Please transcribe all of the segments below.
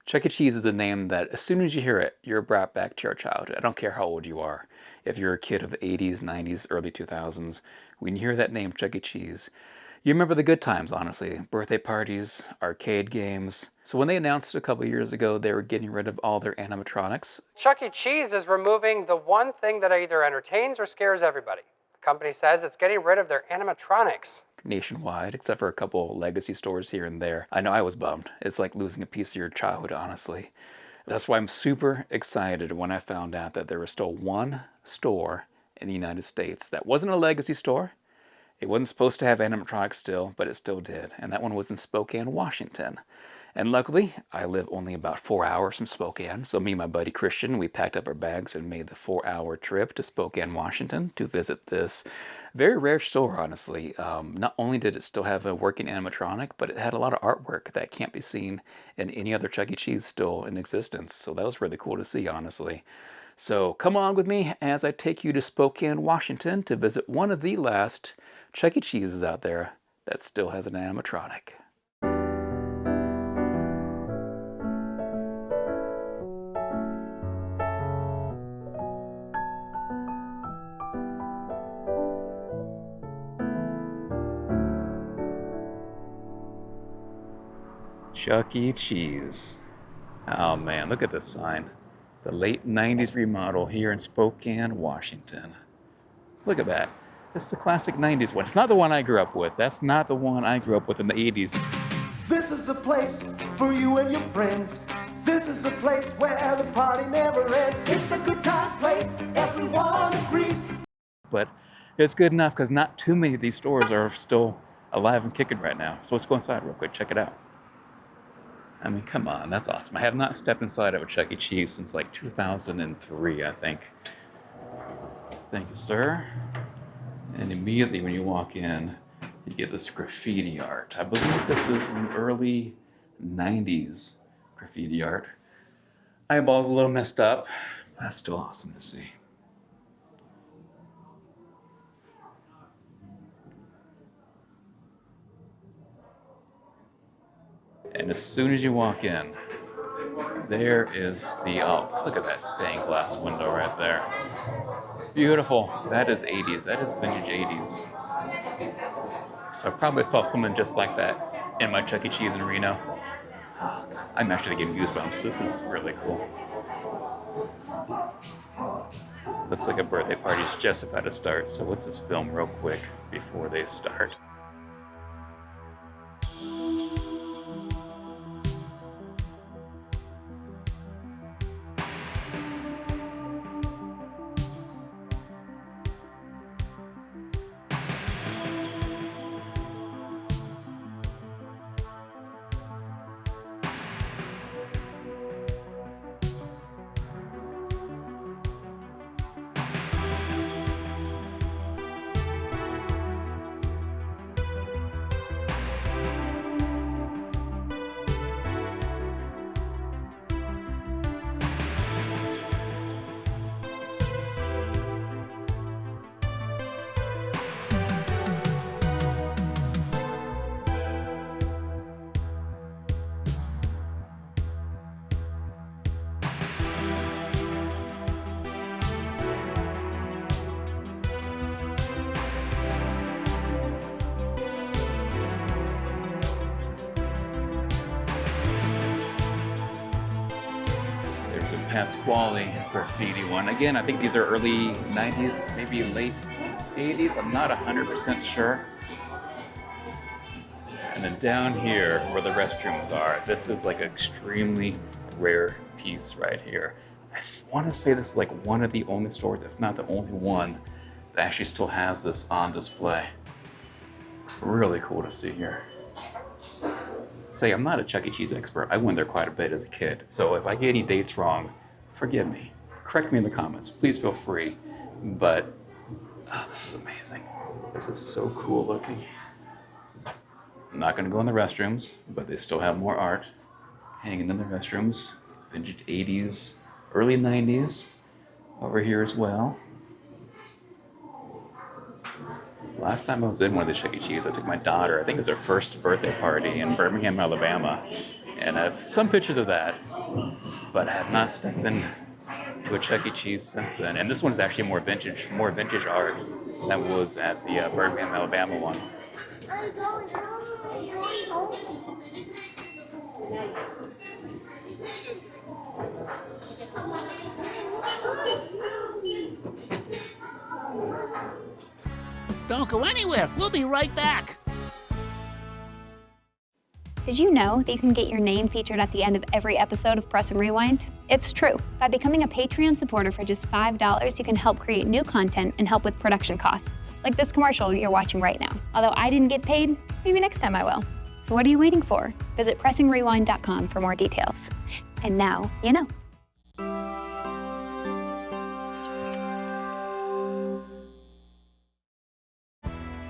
Chuck E. Cheese is a name that, as soon as you hear it, you're brought back to your childhood. I don't care how old you are. If you're a kid of the 80s, 90s, early 2000s, when you hear that name, Chuck E. Cheese, you remember the good times, honestly. Birthday parties, arcade games. So when they announced a couple years ago they were getting rid of all their animatronics, Chuck E. Cheese is removing the one thing that either entertains or scares everybody. The company says it's getting rid of their animatronics. nationwide, except for a couple legacy stores here and there. I know I was bummed. It's like losing a piece of your childhood, honestly. That's why I'm super excited when I found out that there was still one store in the United States that wasn't a legacy store. It wasn't supposed to have animatronics still, but it still did. And that one was in Spokane, Washington. And luckily, I live only about 4 hours from Spokane. So me and my buddy Christian, we packed up our bags and made the 4 hour trip to Spokane, Washington to visit this very rare store, honestly. Not only did it still have a working animatronic, but it had a lot of artwork that can't be seen in any other Chuck E. Cheese still in existence. So that was really cool to see, honestly. So come on with me as I take you to Spokane, Washington to visit one of the last Chuck E. Cheese's out there that still has an animatronic. Chuck E. Cheese. Oh man, look at this sign. The late 90s remodel here in Spokane, Washington. Look at that. It's the classic 90s one. It's not the one I grew up with. That's not the one I grew up with in the 80s. This is the place for you and your friends. This is the place where the party never ends. It's the good time place, everyone agrees. But it's good enough because not too many of these stores are still alive and kicking right now. So let's go inside real quick, check it out. I mean, come on, that's awesome. I have not stepped inside of a Chuck E. Cheese since like 2003, I think. Thank you, sir. And immediately when you walk in, you get this graffiti art. I believe this is an early 90s graffiti art. Eyeball's a little messed up. That's still awesome to see. And as soon as you walk in, there is the, oh, look at that stained glass window right there. Beautiful. That is 80s. That is vintage 80s. So I probably saw something just like that in my Chuck E. Cheese in Reno. I'm actually getting goosebumps. This is really cool. Looks like a birthday party is just about to start, so let's just film real quick before they start. There's a Pasquale graffiti one. Again, I think these are early 90s, maybe late 80s. I'm not 100% sure. And then down here where the restrooms are, this is like an extremely rare piece right here. I want to say this is like one of the only stores, if not the only one, that actually still has this on display. Really cool to see here. Say, I'm not a Chuck E. Cheese expert. I went there quite a bit as a kid. So if I get any dates wrong, forgive me. Correct me in the comments. Please feel free. But this is amazing. This is so cool looking. I'm not going to go in the restrooms, but they still have more art hanging in the restrooms. Vintage 80s, early 90s over here as well. Last time I was in one of the Chuck E. Cheese, I took my daughter, I think it was her first birthday party in Birmingham, Alabama. And I have some pictures of that, but I have not stepped in to a Chuck E. Cheese since then. And this one's actually more vintage art than was at the Birmingham, Alabama one. Don't go anywhere. We'll be right back. Did you know that you can get your name featured at the end of every episode of Press and Rewind? It's true. By becoming a Patreon supporter for just $5, you can help create new content and help with production costs, like this commercial you're watching right now. Although I didn't get paid, maybe next time I will. So what are you waiting for? Visit pressingrewind.com for more details. And now, you know.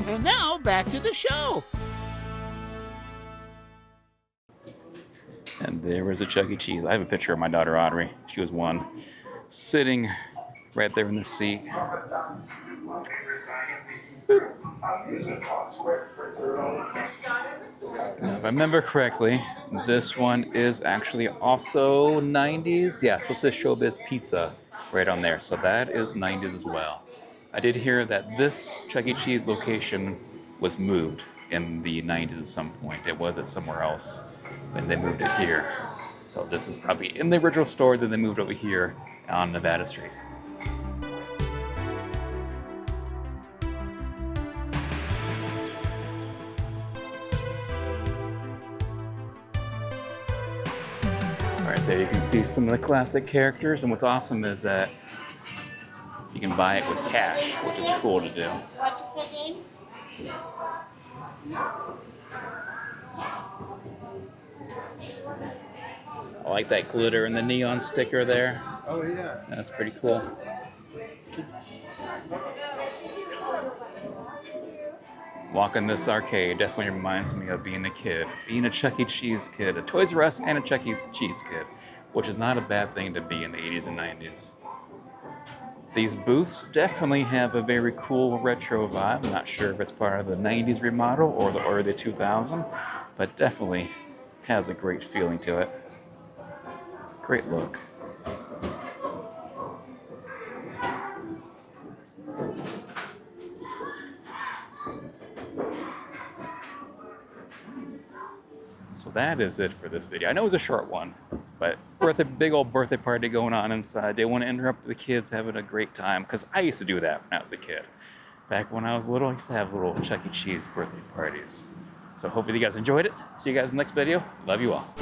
And now, back to the show. And there was a Chuck E. Cheese. I have a picture of my daughter Audrey. She was one, sitting right there in the seat. Now, if I remember correctly, this one is actually also 90s. Yeah, so it says Showbiz Pizza right on there. So that is 90s as well. I did hear that this Chuck E. Cheese location was moved in the 90s at some point. It was at somewhere else when they moved it here. So this is probably in the original store, then they moved over here on Nevada Street. All right, there you can see some of the classic characters, and what's awesome is that you can buy it with cash, which is cool to do. Want to play games? I like that glitter and the neon sticker there. Oh, yeah. That's pretty cool. Walking this arcade definitely reminds me of being a kid, being a Chuck E. Cheese kid, a Toys R Us and a Chuck E. Cheese kid, which is not a bad thing to be in the 80s and 90s. These booths definitely have a very cool retro vibe. I'm not sure if it's part of the 90s remodel or the early 2000s, but definitely has a great feeling to it. Great look. So that is it for this video. I know it was a short one, but big old birthday party going on inside. They want to interrupt the kids having a great time, because I used to do that when I was a kid. Back when I was little, I used to have little Chuck E. Cheese birthday parties. So hopefully you guys enjoyed it. See you guys in the next video. Love you all.